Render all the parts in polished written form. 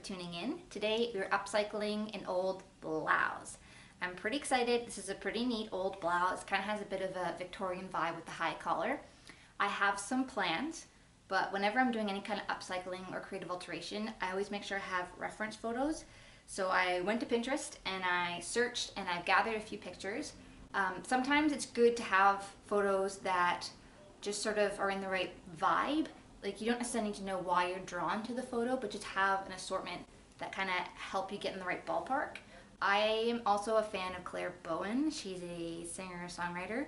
tuning in. Today we're upcycling an old blouse. I'm pretty excited. This is a pretty neat old blouse. Kind of has a bit of a Victorian vibe with the high collar. I have some plans, but whenever I'm doing any kind of upcycling or creative alteration, I always make sure I have reference photos. So I went to Pinterest and I searched and I've gathered a few pictures. Sometimes it's good to have photos that just sort of are in the right vibe. Like, you don't necessarily need to know why you're drawn to the photo, but just have an assortment that kind of help you get in the right ballpark. I am also a fan of Claire Bowen. She's a singer-songwriter.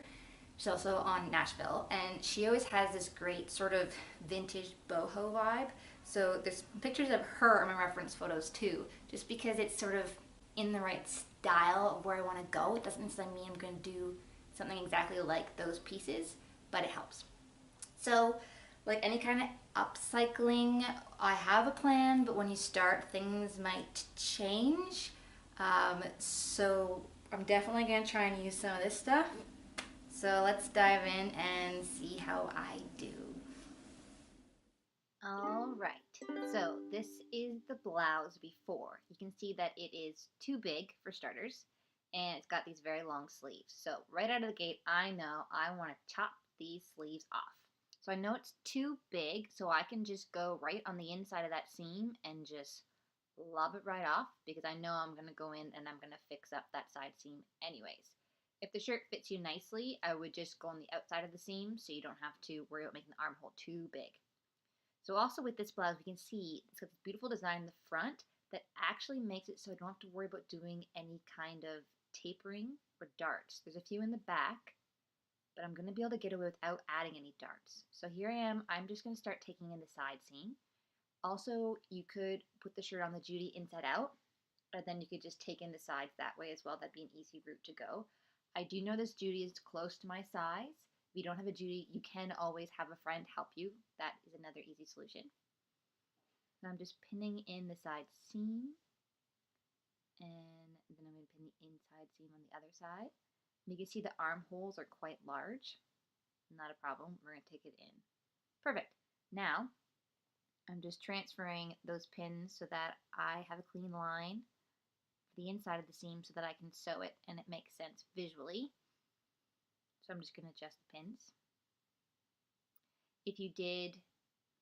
She's also on Nashville, and she always has this great sort of vintage boho vibe. So there's pictures of her in my reference photos too, just because it's sort of in the right style of where I want to go. It doesn't necessarily mean I'm going to do something exactly like those pieces, but it helps. So, like any kind of upcycling, I have a plan, but when you start, things might change. So I'm definitely going to try and use some of this stuff. So let's dive in and see how I do. All right, so this is the blouse before. You can see that it is too big for starters, and it's got these very long sleeves. So right out of the gate, I know I want to chop these sleeves off. So I know it's too big, so I can just go right on the inside of that seam and just lob it right off, because I know I'm going to go in and I'm going to fix up that side seam anyways. If the shirt fits you nicely, I would just go on the outside of the seam so you don't have to worry about making the armhole too big. So also with this blouse, we can see it's got this beautiful design in the front that actually makes it so I don't have to worry about doing any kind of tapering or darts. There's a few in the back, but I'm going to be able to get away without adding any darts. So here I am. I'm just going to start taking in the side seam. Also, you could put the shirt on the Judy inside out, and then you could just take in the sides that way as well. That'd be an easy route to go. I do know this Judy is close to my size. If you don't have a Judy, you can always have a friend help you. That is another easy solution. Now I'm just pinning in the side seam, and then I'm going to pin the inside seam on the other side. And you can see the armholes are quite large. Not a problem. We're going to take it in. Perfect. Now I'm just transferring those pins so that I have a clean line for the inside of the seam so that I can sew it and it makes sense visually. So I'm just going to adjust the pins. If you did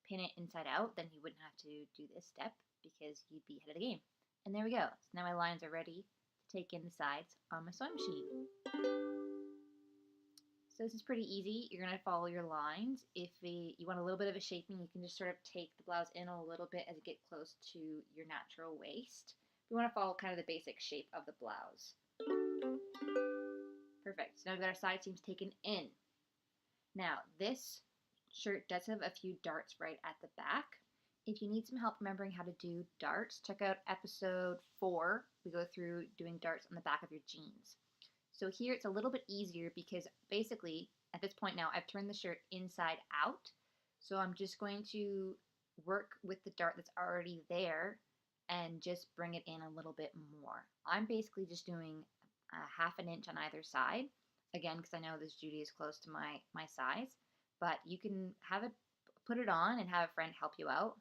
pin it inside out, then you wouldn't have to do this step because you'd be ahead of the game. And there we go. So now my lines are ready to take in the sides on my sewing machine. So this is pretty easy. You're going to follow your lines. If you want a little bit of a shaping, you can just sort of take the blouse in a little bit as you get close to your natural waist. We want to follow kind of the basic shape of the blouse. Perfect. So now we've got our side seams taken in. Now, this shirt does have a few darts right at the back. If you need some help remembering how to do darts, check out episode 4. We go through doing darts on the back of your jeans. So here it's a little bit easier because basically at this point now I've turned the shirt inside out. So I'm just going to work with the dart that's already there and just bring it in a little bit more. I'm basically just doing a half an inch on either side. Again, because I know this Judy is close to my size, but you can have it, put it on and have a friend help you out.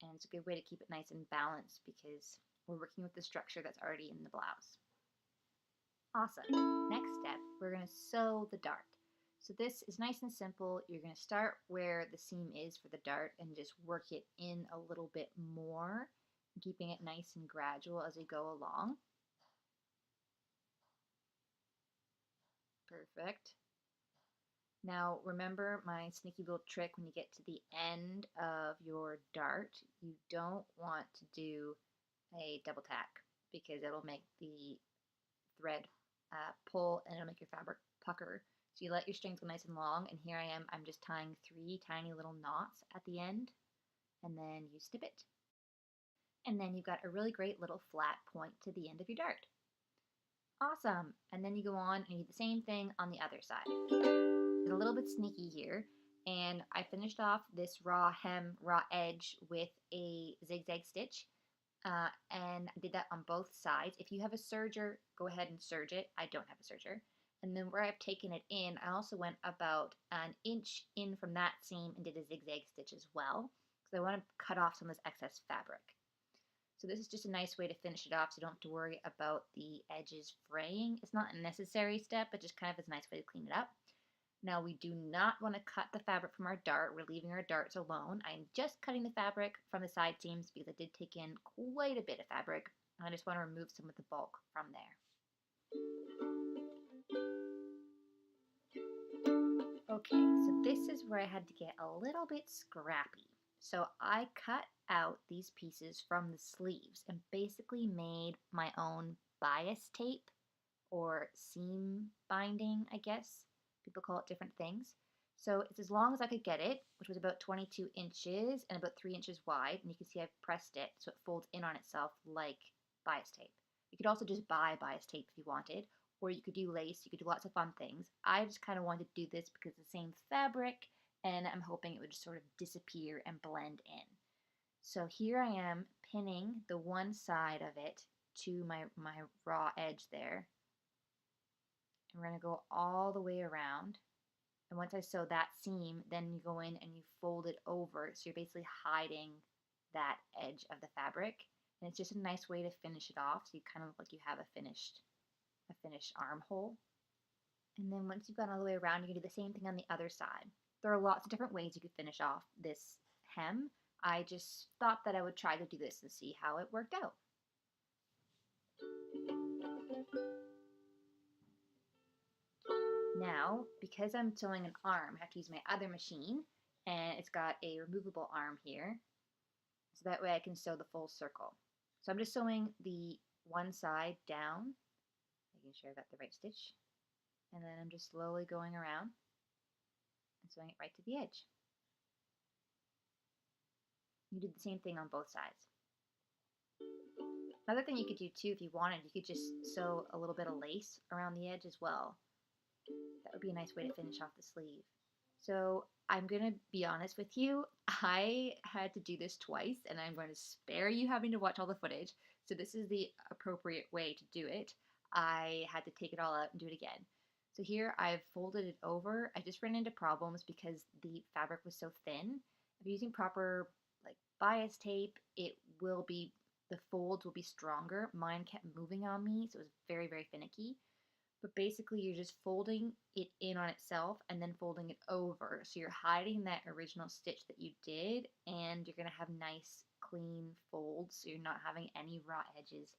And it's a good way to keep it nice and balanced because we're working with the structure that's already in the blouse. Awesome. Next step, we're going to sew the dart. So this is nice and simple. You're going to start where the seam is for the dart and just work it in a little bit more, keeping it nice and gradual as you go along. Perfect. Now remember my sneaky little trick: when you get to the end of your dart, you don't want to do a double tack because it'll make the thread pull and it'll make your fabric pucker. So you let your strings go nice and long, and here I am, I'm just tying 3 tiny little knots at the end, and then you snip it. And then you've got a really great little flat point to the end of your dart. Awesome. And then you go on and you do the same thing on the other side. It's a little bit sneaky here, and I finished off this raw hem, raw edge with a zigzag stitch, and I did that on both sides. If you have a serger, go ahead and serge it. I don't have a serger. And then where I've taken it in, I also went about an inch in from that seam and did a zigzag stitch as well, because I want to cut off some of this excess fabric. So this is just a nice way to finish it off so you don't have to worry about the edges fraying. It's not a necessary step, but just kind of is a nice way to clean it up. Now we do not want to cut the fabric from our dart. We're leaving our darts alone. I'm just cutting the fabric from the side seams because I did take in quite a bit of fabric. I just want to remove some of the bulk from there. Okay, so this is where I had to get a little bit scrappy. So I cut out these pieces from the sleeves and basically made my own bias tape or seam binding, I guess. People call it different things. So it's as long as I could get it, which was about 22 inches and about 3 inches wide. And you can see I've pressed it so it folds in on itself like bias tape. You could also just buy bias tape if you wanted, or you could do lace, you could do lots of fun things. I just kind of wanted to do this because it's the same fabric and I'm hoping it would just sort of disappear and blend in. So here I am pinning the one side of it to my raw edge there. And we're going to go all the way around. And once I sew that seam, then you go in and you fold it over. So you're basically hiding that edge of the fabric. And it's just a nice way to finish it off. So you kind of look like you have a finished armhole. And then once you've gone all the way around, you can do the same thing on the other side. There are lots of different ways you could finish off this hem. I just thought that I would try to do this and see how it worked out. Now, because I'm sewing an arm, I have to use my other machine, and it's got a removable arm here, so that way I can sew the full circle. So I'm just sewing the one side down, making sure I got the right stitch, and then I'm just slowly going around and sewing it right to the edge. You do the same thing on both sides. Another thing you could do too, if you wanted, you could just sew a little bit of lace around the edge as well. That would be a nice way to finish off the sleeve. So I'm going to be honest with you, I had to do this twice and I'm going to spare you having to watch all the footage. So this is the appropriate way to do it. I had to take it all out and do it again. So here I've folded it over. I just ran into problems because the fabric was so thin. If you're using proper like bias tape, it will be, the folds will be stronger. Mine kept moving on me, so it was very, very finicky. But basically you're just folding it in on itself and then folding it over. So you're hiding that original stitch that you did and you're going to have nice clean folds so you're not having any raw edges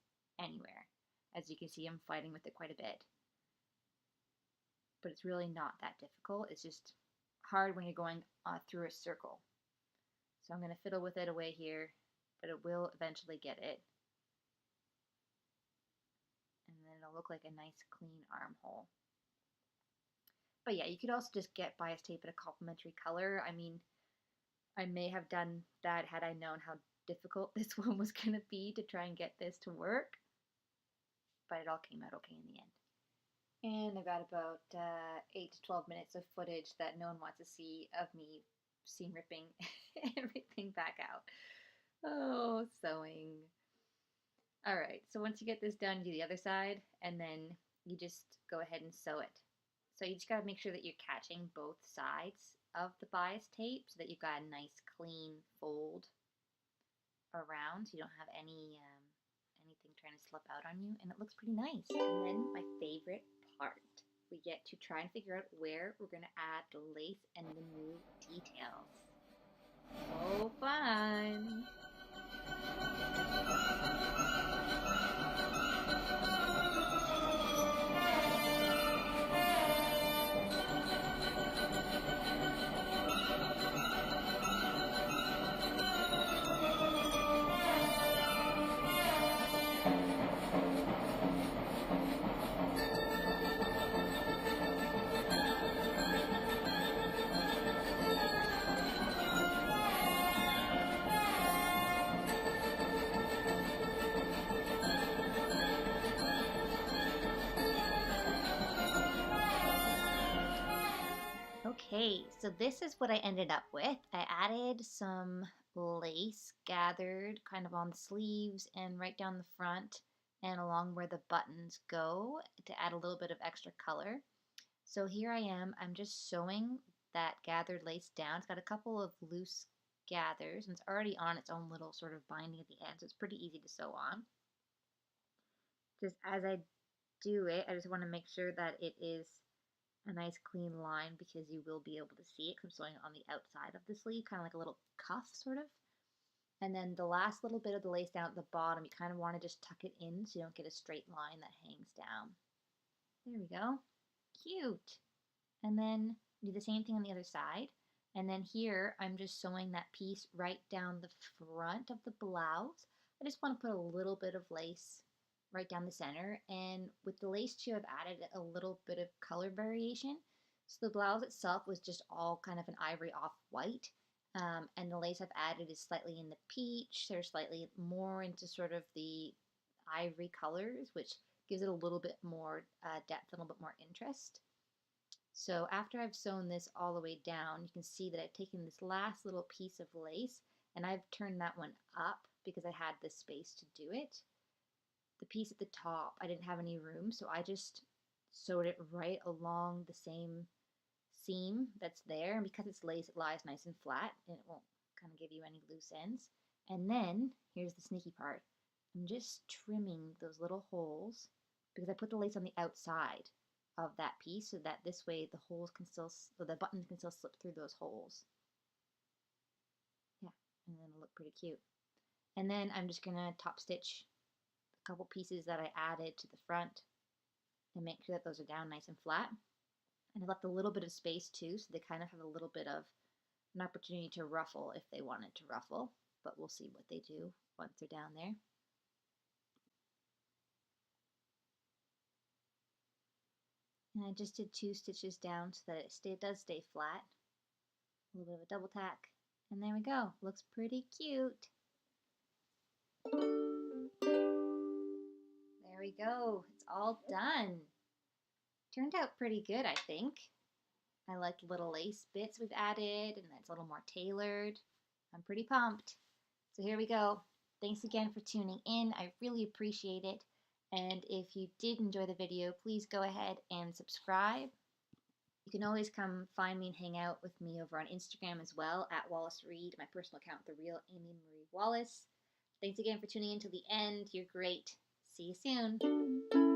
anywhere. As you can see, I'm fighting with it quite a bit. But it's really not that difficult. It's just hard when you're going through a circle. So I'm going to fiddle with it away here, but it will eventually get it. And then it'll look like a nice clean armhole. But yeah, you could also just get bias tape in a complementary color. I mean, I may have done that had I known how difficult this one was going to be to try and get this to work. But it all came out okay in the end. And I've got about 8 to 12 minutes of footage that no one wants to see of me seam ripping everything back out. Oh, sewing. Alright, so once you get this done, you do the other side, and then you just go ahead and sew it. So you just got to make sure that you're catching both sides of the bias tape so that you've got a nice clean fold around so you don't have anything trying to slip out on you, and it looks pretty nice. And then my favorite part, we get to try and figure out where we're going to add the lace and the new details. So fun! Okay, so this is what I ended up with. I added some lace gathered kind of on the sleeves and right down the front and along where the buttons go to add a little bit of extra color. So here I am, I'm just sewing that gathered lace down. It's got a couple of loose gathers, and it's already on its own little sort of binding at the end, so it's pretty easy to sew on. Just as I do it, I just want to make sure that it is a nice clean line because you will be able to see it because I'm sewing it on the outside of the sleeve, kind of like a little cuff sort of. And then the last little bit of the lace down at the bottom, you kind of want to just tuck it in so you don't get a straight line that hangs down. There we go. Cute. And then do the same thing on the other side. And then here, I'm just sewing that piece right down the front of the blouse. I just want to put a little bit of lace right down the center. And with the lace too, I've added a little bit of color variation. So the blouse itself was just all kind of an ivory off-white. And the lace I've added is slightly in the peach. There's slightly more into sort of the ivory colors, which gives it a little bit more depth and a little bit more interest. So after I've sewn this all the way down, you can see that I've taken this last little piece of lace and I've turned that one up because I had the space to do it. The piece at the top, I didn't have any room, so I just sewed it right along the same seam that's there, and because it's lace, it lies nice and flat and it won't kind of give you any loose ends. And then here's the sneaky part. I'm just trimming those little holes because I put the lace on the outside of that piece so that this way the holes can still, so the buttons can still slip through those holes. Yeah, and then it'll look pretty cute. And then I'm just gonna top stitch a couple pieces that I added to the front and make sure that those are down nice and flat. And I left a little bit of space too, so they kind of have a little bit of an opportunity to ruffle if they wanted to ruffle, but we'll see what they do once they're down there. And I just did 2 stitches down so that it does stay flat. A little bit of a double tack, and there we go. Looks pretty cute. There we go. It's all done. Turned out pretty good, I think. I like the little lace bits we've added, and it's a little more tailored. I'm pretty pumped. So here we go. Thanks again for tuning in. I really appreciate it. And if you did enjoy the video, please go ahead and subscribe. You can always come find me and hang out with me over on Instagram as well, at Wallace Reed, my personal account, The Real Amy Marie Wallace. Thanks again for tuning in till the end. You're great. See you soon.